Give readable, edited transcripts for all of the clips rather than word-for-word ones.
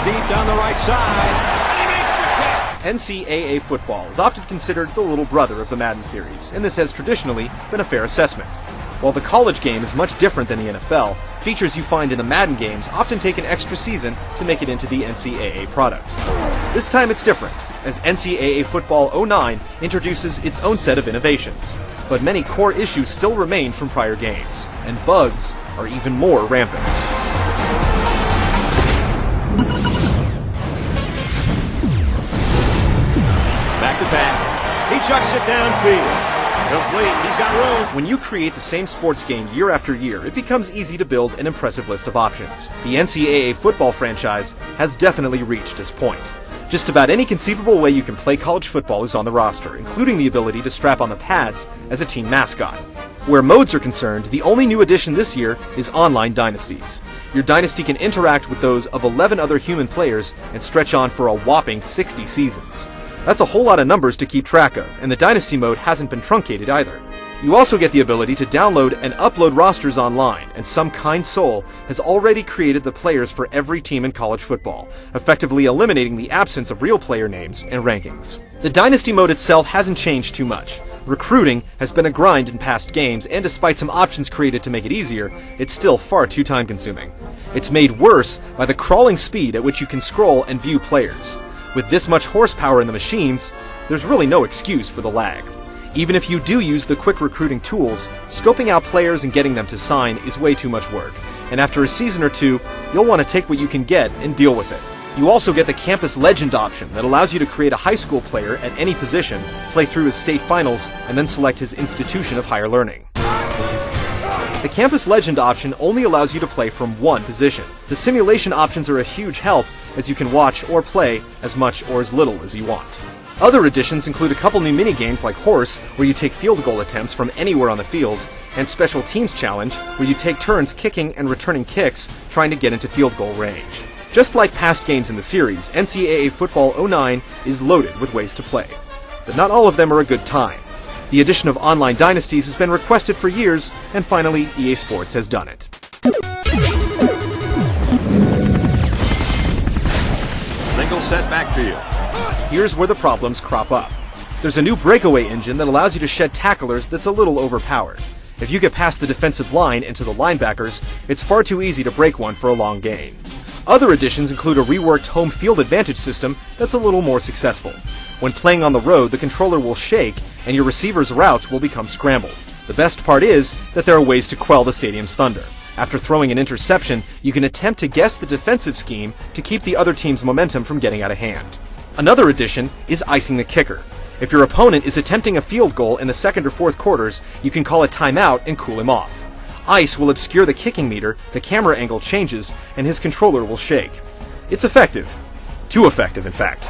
deep down the right side. NCAA football is often considered the little brother of the Madden series, and this has traditionally been a fair assessment. While the college game is much different than the NFL, features you find in the Madden games often take an extra season to make it into the NCAA product. This time it's different, as NCAA Football 09 introduces its own set of innovations. But many core issues still remain from prior games, and bugs are even more rampant. Back to pass. He chucks it downfield. Complete. He's got room. When you create the same sports game year after year, it becomes easy to build an impressive list of options. The NCAA football franchise has definitely reached this point. Just about any conceivable way you can play college football is on the roster, including the ability to strap on the pads as a team mascot. Where modes are concerned, the only new addition this year is online dynasties. Your dynasty can interact with those of 11 other human players and stretch on for a whopping 60 seasons. That's a whole lot of numbers to keep track of, and the Dynasty mode hasn't been truncated either. You also get the ability to download and upload rosters online, and some kind soul has already created the players for every team in college football, effectively eliminating the absence of real player names and rankings. The Dynasty mode itself hasn't changed too much. Recruiting has been a grind in past games, and despite some options created to make it easier, it's still far too time-consuming. It's made worse by the crawling speed at which you can scroll and view players. With this much horsepower in the machines, there's really no excuse for the lag. Even if you do use the quick recruiting tools, scoping out players and getting them to sign is way too much work, and after a season or two, you'll want to take what you can get and deal with it. You also get the Campus Legend option that allows you to create a high school player at any position, play through his state finals, and then select his institution of higher learning. The Campus Legend option only allows you to play from one position. The simulation options are a huge help, as you can watch or play as much or as little as you want. Other additions include a couple new minigames like Horse, where you take field goal attempts from anywhere on the field, and Special Teams Challenge, where you take turns kicking and returning kicks trying to get into field goal range. Just like past games in the series, NCAA Football 09 is loaded with ways to play. But not all of them are a good time. The addition of online dynasties has been requested for years, and finally EA Sports has done it. Single set backfield. Here's where the problems crop up. There's a new breakaway engine that allows you to shed tacklers that's a little overpowered. If you get past the defensive line and to the linebackers, it's far too easy to break one for a long gain. Other additions include a reworked home field advantage system that's a little more successful. When playing on the road, the controller will shake and your receiver's routes will become scrambled. The best part is that there are ways to quell the stadium's thunder. After throwing an interception, you can attempt to guess the defensive scheme to keep the other team's momentum from getting out of hand. Another addition is icing the kicker. If your opponent is attempting a field goal in the second or fourth quarters, you can call a timeout and cool him off. Ice will obscure the kicking meter, the camera angle changes, and his controller will shake. It's effective. Too effective, in fact.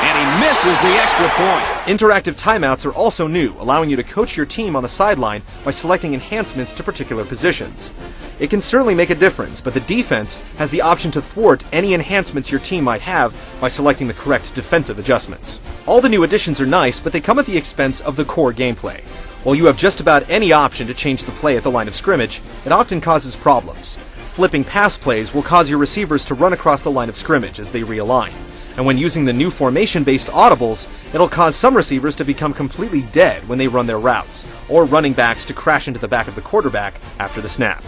And he misses the extra point. Interactive timeouts are also new, allowing you to coach your team on the sideline by selecting enhancements to particular positions. It can certainly make a difference, but the defense has the option to thwart any enhancements your team might have by selecting the correct defensive adjustments. All the new additions are nice, but they come at the expense of the core gameplay. While you have just about any option to change the play at the line of scrimmage, it often causes problems. Flipping pass plays will cause your receivers to run across the line of scrimmage as they realign. And when using the new formation-based audibles, it'll cause some receivers to become completely dead when they run their routes, or running backs to crash into the back of the quarterback after the snap.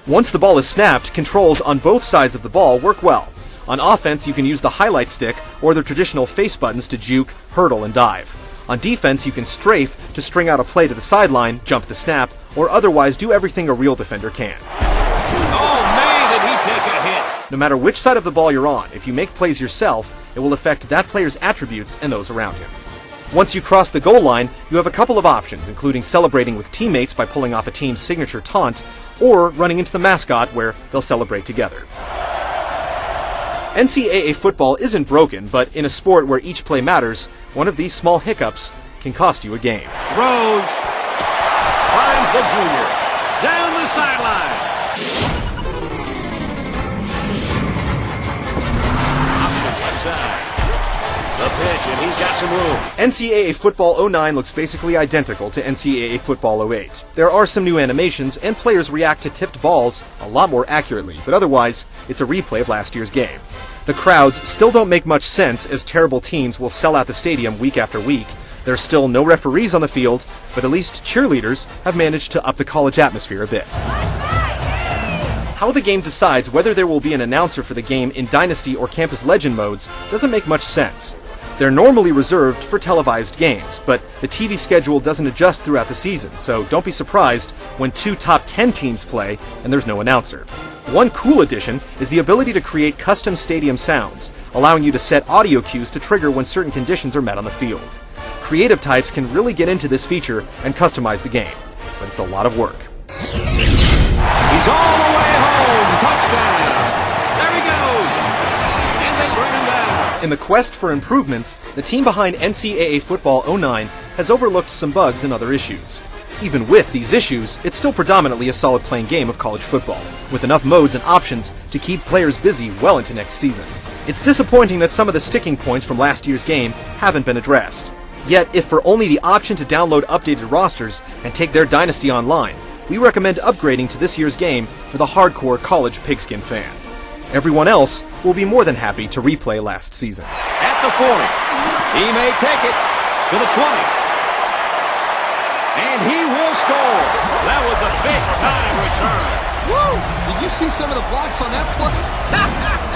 Once the ball is snapped, controls on both sides of the ball work well. On offense, you can use the highlight stick or the traditional face buttons to juke, hurdle, and dive. On defense, you can strafe to string out a play to the sideline, jump the snap, or otherwise do everything a real defender can. Oh man, did he take a hit! No matter which side of the ball you're on, if you make plays yourself, it will affect that player's attributes and those around him. Once you cross the goal line, you have a couple of options, including celebrating with teammates by pulling off a team's signature taunt, or running into the mascot where they'll celebrate together. NCAA football isn't broken, but in a sport where each play matters, one of these small hiccups can cost you a game. Throws. Finds the junior. Down the sideline. Option left side. The pitch, and he's got some room. NCAA Football 09 looks basically identical to NCAA Football 08. There are some new animations, and players react to tipped balls a lot more accurately, but otherwise, it's a replay of last year's game. The crowds still don't make much sense, as terrible teams will sell out the stadium week after week. There's still no referees on the field, but at least cheerleaders have managed to up the college atmosphere a bit. How the game decides whether there will be an announcer for the game in Dynasty or Campus Legend modes doesn't make much sense. They're normally reserved for televised games, but the TV schedule doesn't adjust throughout the season, so don't be surprised when 2 top 10 teams play and there's no announcer. One cool addition is the ability to create custom stadium sounds, allowing you to set audio cues to trigger when certain conditions are met on the field. Creative types can really get into this feature and customize the game, but it's a lot of work. He's all the way home. Touchdown. There he goes. And they bring him down. In the quest for improvements, the team behind NCAA Football 09 has overlooked some bugs and other issues. Even with these issues, it's still predominantly a solid playing game of college football, with enough modes and options to keep players busy well into next season. It's disappointing that some of the sticking points from last year's game haven't been addressed. Yet, if for only the option to download updated rosters and take their dynasty online, we recommend upgrading to this year's game for the hardcore college pigskin fan. Everyone else will be more than happy to replay last season. At the 40. He may take it to the 20. And he will score. That was a big-time return. Woo! Did you see some of the blocks on that play?